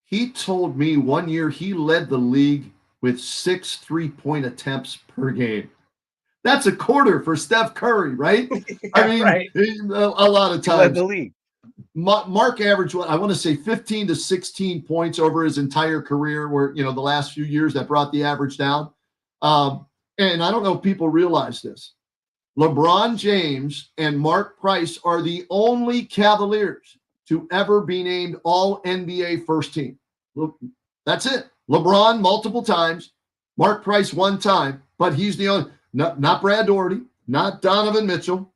He told me one year he led the league with 6 3-point attempts per game. That's a quarter for Steph Curry, right? Yeah, I mean, right. A lot of times. He led the league. Mark averaged, I want to say 15 to 16 points over his entire career, where, the last few years that brought the average down. And I don't know if people realize this. LeBron James and Mark Price are the only Cavaliers to ever be named all NBA first team. That's it. LeBron multiple times, Mark Price one time, but he's the only, not Brad Daugherty, not Donovan Mitchell.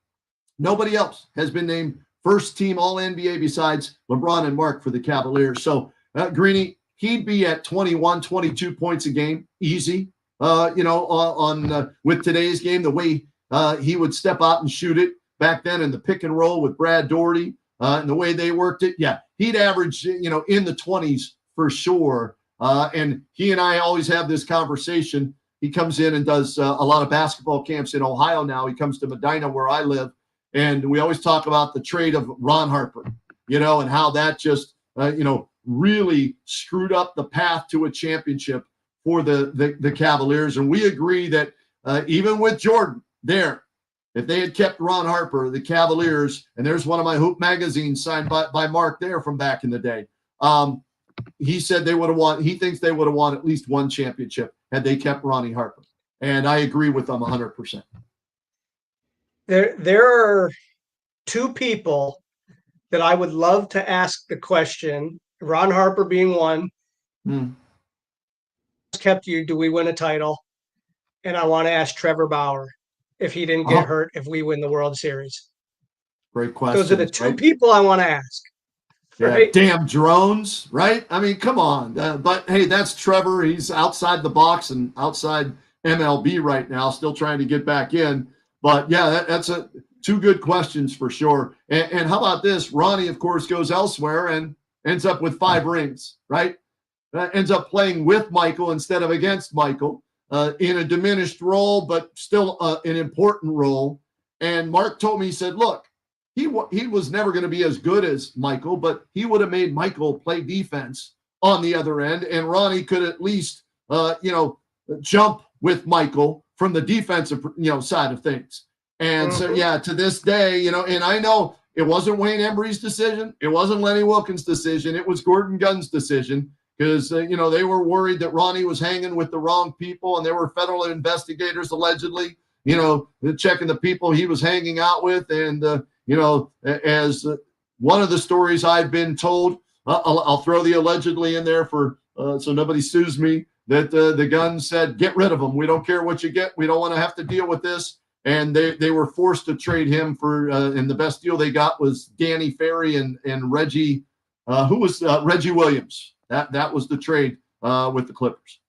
Nobody else has been named first team all NBA besides LeBron and Mark for the Cavaliers. So Greenie, he'd be at 21, 22 points a game, easy. With today's game, the way he would step out and shoot it back then in the pick and roll with Brad Daugherty and the way they worked it. Yeah, he'd average, in the 20s for sure. And he and I always have this conversation. He comes in and does a lot of basketball camps in Ohio now. He comes to Medina where I live. And we always talk about the trade of Ron Harper, and how that just, really screwed up the path to a championship for the Cavaliers. And we agree that even with Jordan there, if they had kept Ron Harper, the Cavaliers, and there's one of my Hoop magazines signed by Mark there from back in the day. He said he thinks they would have won at least one championship had they kept Ronnie Harper. And I agree with them 100%. There are two people that I would love to ask the question, Ron Harper being one. Kept you, do we win a title? And I want to ask Trevor Bauer if he didn't get hurt if we win the World Series. Great question. Those are the two people I want to ask. Yeah, right? Damn drones, right? I mean, come on. But hey, that's Trevor. He's outside the box and outside MLB right now, still trying to get back in. But yeah, that's two good questions for sure. And how about this? Ronnie, of course, goes elsewhere and ends up with 5 rings, right? Ends up playing with Michael instead of against Michael in a diminished role, but still an important role. And Mark told me, he said, look, he was never going to be as good as Michael, but he would have made Michael play defense on the other end. And Ronnie could at least, jump with Michael from the defensive, side of things. And so, yeah, to this day, and I know it wasn't Wayne Embry's decision. It wasn't Lenny Wilkins' decision. It was Gordon Gunn's decision. Because, they were worried that Ronnie was hanging with the wrong people, and there were federal investigators allegedly, checking the people he was hanging out with. And, as one of the stories I've been told, I'll throw the allegedly in there so nobody sues me, that the Gunn said, get rid of him. We don't care what you get. We don't want to have to deal with this. And they were forced to trade him and the best deal they got was Danny Ferry and Reggie, Reggie Williams. That was the trade with the Clippers.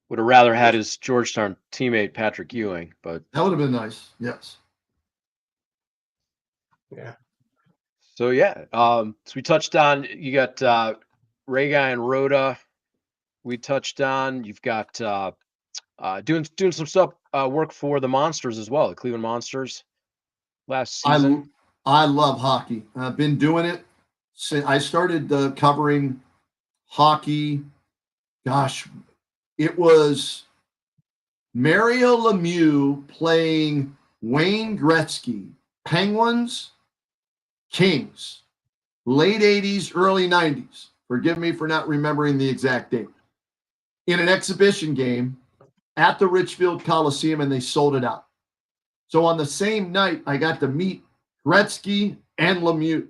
Would have rather had his Georgetown teammate Patrick Ewing, but that would have been nice. Yes. Yeah. So yeah, so we touched on, you got Ray Guy and Rhoda. We touched on, you've got doing some stuff work for the Monsters as well, the Cleveland Monsters last season. I love hockey. I've been doing it. I started covering hockey. Gosh, it was Mario Lemieux playing Wayne Gretzky, Penguins, Kings, late 80s, early 90s. Forgive me for not remembering the exact date. In an exhibition game at the Richfield Coliseum, and they sold it out. So on the same night, I got to meet Gretzky and Lemieux.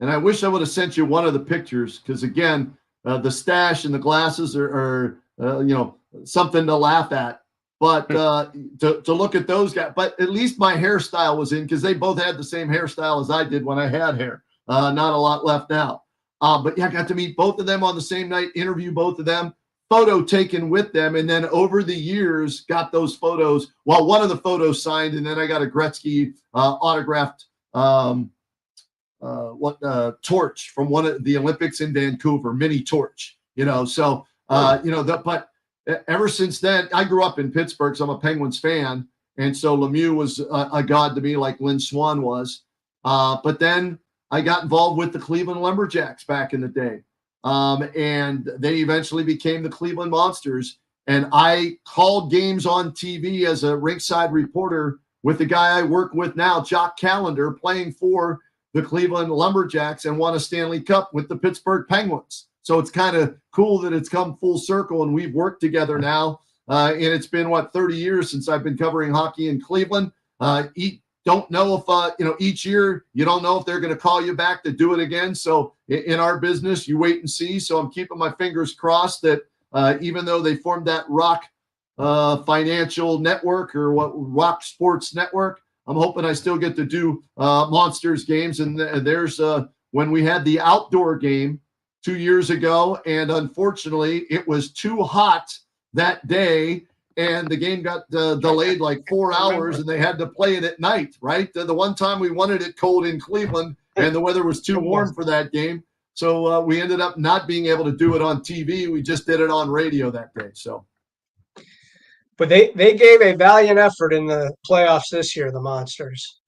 And I wish I would have sent you one of the pictures because, again, the stash and the glasses are something to laugh at. But to look at those guys, but at least my hairstyle was in because they both had the same hairstyle as I did when I had hair. Not a lot left now. But yeah, I got to meet both of them on the same night, interview both of them, photo taken with them, and then over the years got those photos. Well, one of the photos signed, and then I got a Gretzky autographed torch from one of the Olympics in Vancouver, mini torch. So but ever since then, I grew up in Pittsburgh, so I'm a Penguins fan, and so Lemieux was a god to me, like Lynn Swan was. But then I got involved with the Cleveland Lumberjacks back in the day. And they eventually became the Cleveland Monsters. And I called games on TV as a rinkside reporter with the guy I work with now, Jock Callender, playing for the Cleveland Lumberjacks and won a Stanley Cup with the Pittsburgh Penguins. So it's kind of cool that it's come full circle and we've worked together now. And it's been, 30 years since I've been covering hockey in Cleveland. Don't know if, each year you don't know if they're going to call you back to do it again. So in our business, you wait and see. So I'm keeping my fingers crossed that even though they formed that Rock Financial Network or Rock Sports Network, I'm hoping I still get to do Monsters games. And there's when we had the outdoor game 2 years ago, and unfortunately it was too hot that day. And the game got delayed like 4 hours, and they had to play it at night, right? The one time we wanted it cold in Cleveland, and the weather was too warm for that game. So we ended up not being able to do it on TV. We just did it on radio that day. So, but they gave a valiant effort in the playoffs this year, the Monsters.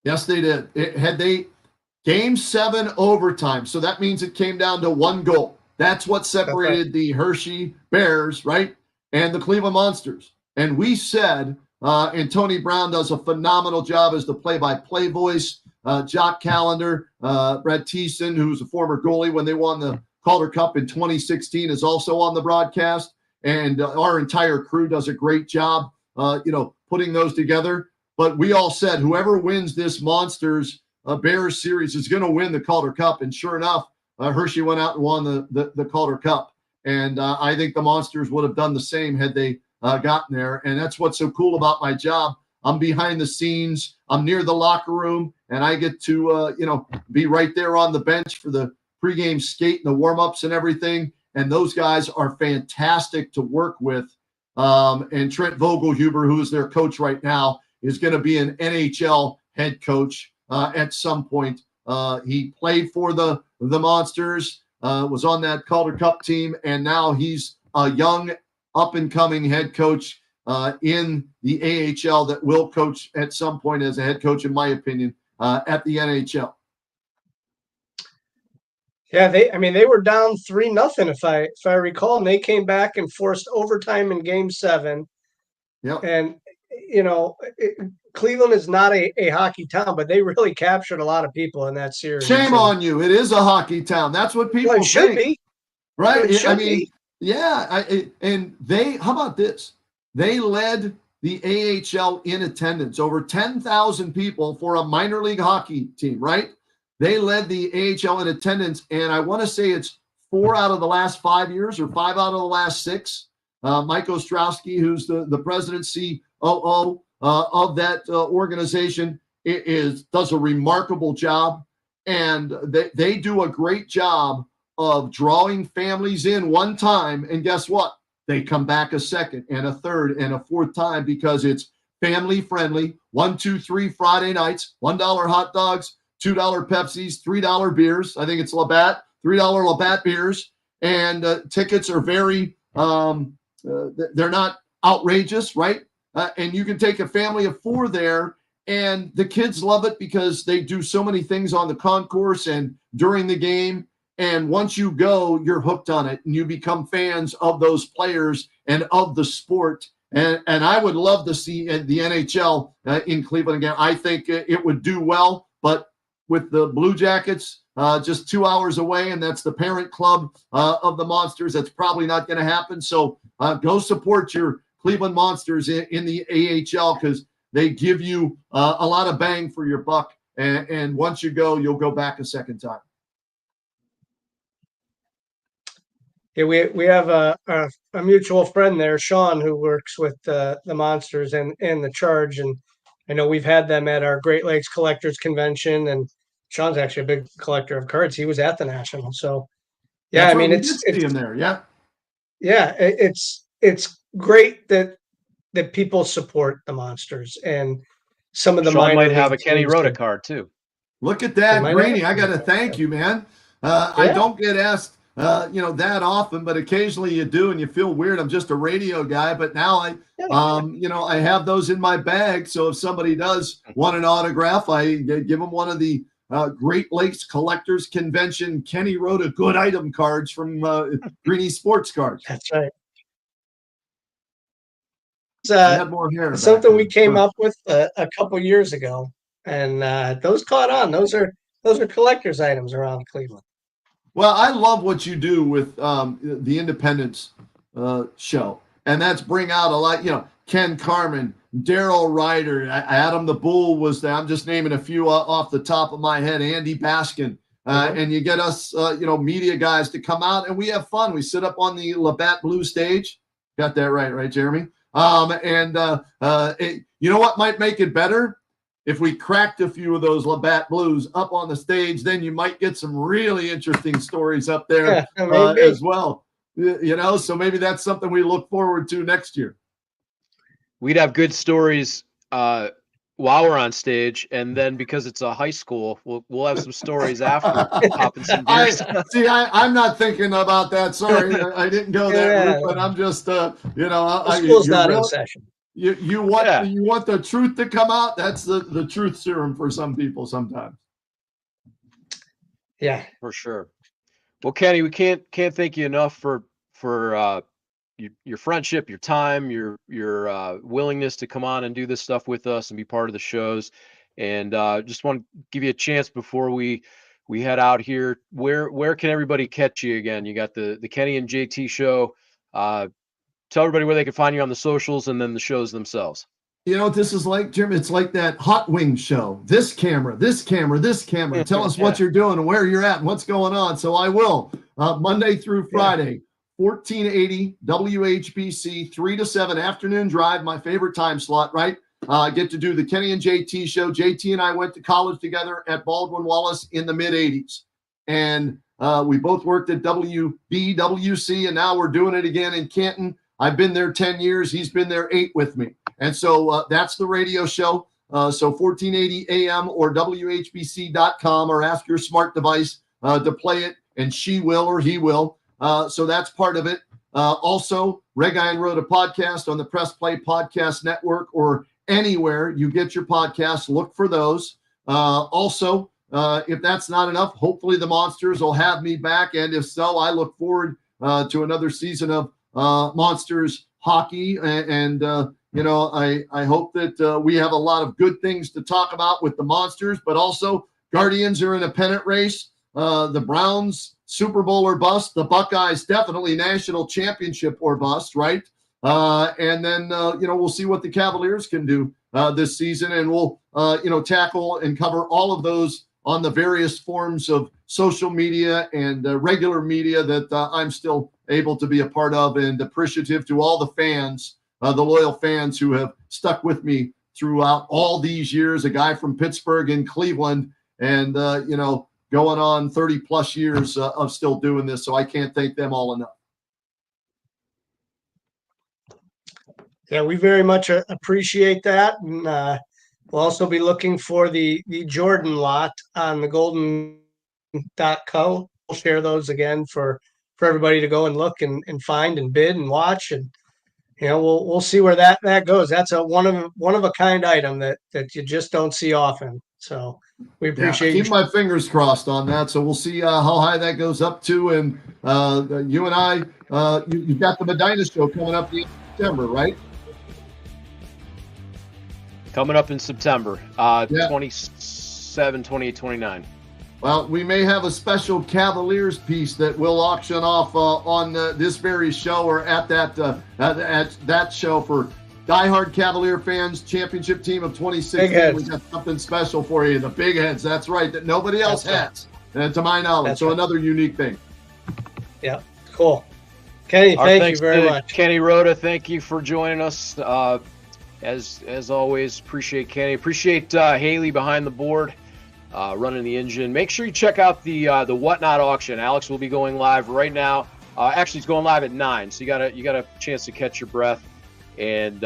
Yes, they did. Game 7 overtime. So that means it came down to 1 goal. That's what separated the Hershey Bears, right? And the Cleveland Monsters. And we said, and Tony Brown does a phenomenal job as the play-by-play voice. Jock Callender, Brad Thiessen, who's a former goalie when they won the Calder Cup in 2016, is also on the broadcast. And our entire crew does a great job, putting those together. But we all said whoever wins this Monsters Bears series is going to win the Calder Cup. And sure enough, Hershey went out and won the Calder Cup. And I think the Monsters would have done the same had they gotten there. And that's what's so cool about my job. I'm behind the scenes. I'm near the locker room, and I get to, be right there on the bench for the pregame skate and the warm-ups and everything. And those guys are fantastic to work with. And Trent Vogelhuber, who is their coach right now, is going to be an NHL head coach at some point. He played for the Monsters. Was on that Calder Cup team, and now he's a young, up-and-coming head coach in the AHL that will coach at some point as a head coach, in my opinion, at the NHL. Yeah, they were down 3-0 if I recall, and they came back and forced overtime in Game 7. Yeah, and Cleveland is not a hockey town, but they really captured a lot of people in that series. Shame on you. It is a hockey town. That's what people think. Should be. Right? Should be. Yeah. How about this? They led the AHL in attendance, over 10,000 people for a minor league hockey team, right? They led the AHL in attendance, and I want to say it's 4 out of the last 5 years or 5 out of the last 6. Mike Ostrowski, who's the president, COO of that organization, does a remarkable job, and they do a great job of drawing families in one time, and guess what? They come back a second and a third and a fourth time because it's family friendly. 1, 2, 3 Friday nights, $1 hot dogs, $2 Pepsis, $3 beers. I think it's Labatt, $3 Labatt beers, and tickets are very they're not outrageous, right? And you can take a family of 4 there, and the kids love it because they do so many things on the concourse and during the game. And once you go, you're hooked on it, and you become fans of those players and of the sport. And I would love to see the NHL in Cleveland again. I think it would do well, but with the Blue Jackets just 2 hours away, and that's the parent club of the Monsters, that's probably not going to happen. So go support your Cleveland Monsters in the AHL because they give you a lot of bang for your buck. And once you go, you'll go back a second time. Yeah, we have a mutual friend there, Sean, who works with the Monsters and the Charge, and I know we've had them at our Great Lakes Collectors Convention, and Sean's actually a big collector of cards. He was at the National. So, yeah, That's I right, mean, we it's did see him there. Yeah. it's great that people support the Monsters and some of the Sean minor might have league a Kenny teams Rhoda that- card too. Look at They that, might have Greenie. a I got to Kenny thank Rhoda. you, man. I Yeah. don't get asked, that often, but occasionally you do, and you feel weird. I'm just a radio guy, but now I have those in my bag. So if somebody does want an autograph, I give them one of the Great Lakes Collectors Convention Kenny Rhoda good item cards from Greenie Sports Cards. That's right. I had more hair. It's back something we then. came up with a couple years ago, and those caught on. Those are collector's items around Cleveland. Well, I love what you do with the Independence show, and that's bring out a lot. Ken Carmen, Daryl Ryder, Adam the Bull was there. I'm just naming a few off the top of my head. Andy Baskin, and you get us, media guys to come out, and we have fun. We sit up on the Labatt Blue stage. Got that right, Jeremy? You know what might make it better? If we cracked a few of those Labatt Blues up on the stage, then you might get some really interesting stories up there as well. So maybe that's something we look forward to next year. We'd have good stories while we're on stage, and then because it's a high school, we'll have some stories after popping some beers. I'm not thinking about that. Sorry, I didn't go that route, but I'm just The school's not in session. You want the truth to come out. That's the truth serum for some people sometimes. Yeah, for sure. Well, Kenny, we can't thank you enough for your friendship, your time, your willingness to come on and do this stuff with us and be part of the shows. And just want to give you a chance before we head out here. Where can everybody catch you again? You got the Kenny and JT show. Tell everybody where they can find you on the socials and then the shows themselves. You know what this is like, Jim? It's like that Hot Wings show. This camera, this camera, this camera. Tell us what you're doing and where you're at and what's going on. So I will. Monday through Friday, 1480 WHBC, 3 to 7 afternoon drive, my favorite time slot, right? I get to do the Kenny and JT show. JT and I went to college together at Baldwin Wallace in the mid-'80s. And we both worked at WBWC, and now we're doing it again in Canton. I've been there 10 years. He's been there 8 with me. And so that's the radio show. So 1480 AM or WHBC.com, or ask your smart device to play it, and she will or he will. So that's part of it. Also, Reg Iron Road, a podcast on the Press Play Podcast Network, or anywhere you get your podcasts, look for those. Also, if that's not enough, hopefully the Monsters will have me back. And if so, I look forward to another season of Monsters hockey. And I hope that we have a lot of good things to talk about with the Monsters, but also Guardians are in a pennant race. The Browns, Super Bowl or bust. The Buckeyes, definitely national championship or bust, right? And then, we'll see what the Cavaliers can do this season. And we'll, tackle and cover all of those on the various forms of social media and regular media that I'm still able to be a part of, and appreciative to all the fans, the loyal fans who have stuck with me throughout all these years. A guy from Pittsburgh and Cleveland, and, going on 30 plus years of still doing this. So I can't thank them all enough. Yeah, we very much appreciate that. And we'll also be looking for the Jordan lot on the golden.co. We'll share those again for everybody to go and look and find and bid and watch. And, we'll see where that goes. That's a one of a kind item that you just don't see often. So we appreciate keep my fingers crossed on that. So we'll see how high that goes up to. And you and I, you've got the Medina show coming up in September, right? Coming up in September, 27, 28, 29. Well, we may have a special Cavaliers piece that we'll auction off on this very show, or at that show for diehard Cavalier fans. Championship team of 2016. We got something special for you. The big heads. That's right. That nobody else has, to my knowledge. That's so right. Another unique thing. Yeah. Cool. Kenny, thank you very much. Kenny Rhoda, thank you for joining us. As always, appreciate Kenny. Appreciate Haley behind the board. running the engine. Make sure you check out the Whatnot auction. Alex will be going live right now. Actually, he's going live at 9, so you got a chance to catch your breath. And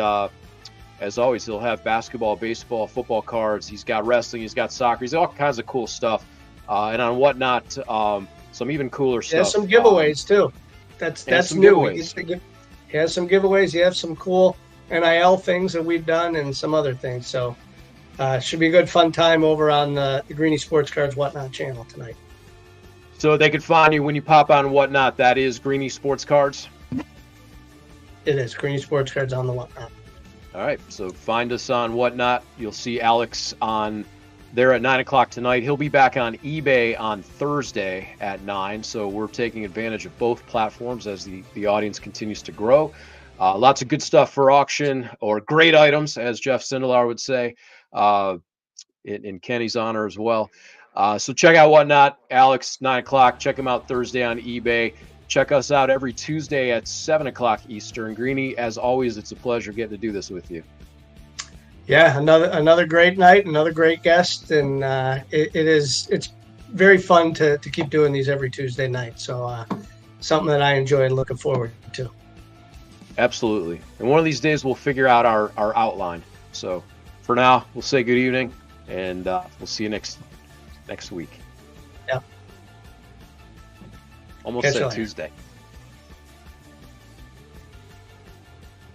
as always, he'll have basketball, baseball, football cards. He's got wrestling. He's got soccer. He's got all kinds of cool stuff. And on Whatnot, some even cooler stuff. There's some giveaways too. That's new. Giveaways. He has some giveaways. He has some cool NIL things that we've done and some other things. So should be a good fun time over on the Greenie Sports Cards Whatnot channel tonight. So they can find you when you pop on Whatnot. That is Greenie Sports Cards. It is Greenie Sports Cards on the Whatnot. All right, so find us on Whatnot. You'll see Alex on there at 9 o'clock tonight. He'll be back on eBay on Thursday at 9. So we're taking advantage of both platforms as the audience continues to grow. Lots of good stuff for auction, or great items, as Jeff Sindelar would say, in Kenny's honor as well. So check out Whatnot, Alex, 9 o'clock. Check him out Thursday on eBay. Check us out every Tuesday at 7 o'clock Eastern. Greenie, as always, it's a pleasure getting to do this with you. Yeah, another great night, another great guest, and it's very fun to keep doing these every Tuesday night. So something that I enjoy and looking forward to. Absolutely. And one of these days we'll figure out our outline. So for now, we'll say good evening, and we'll see you next week. Yep. Almost said Tuesday.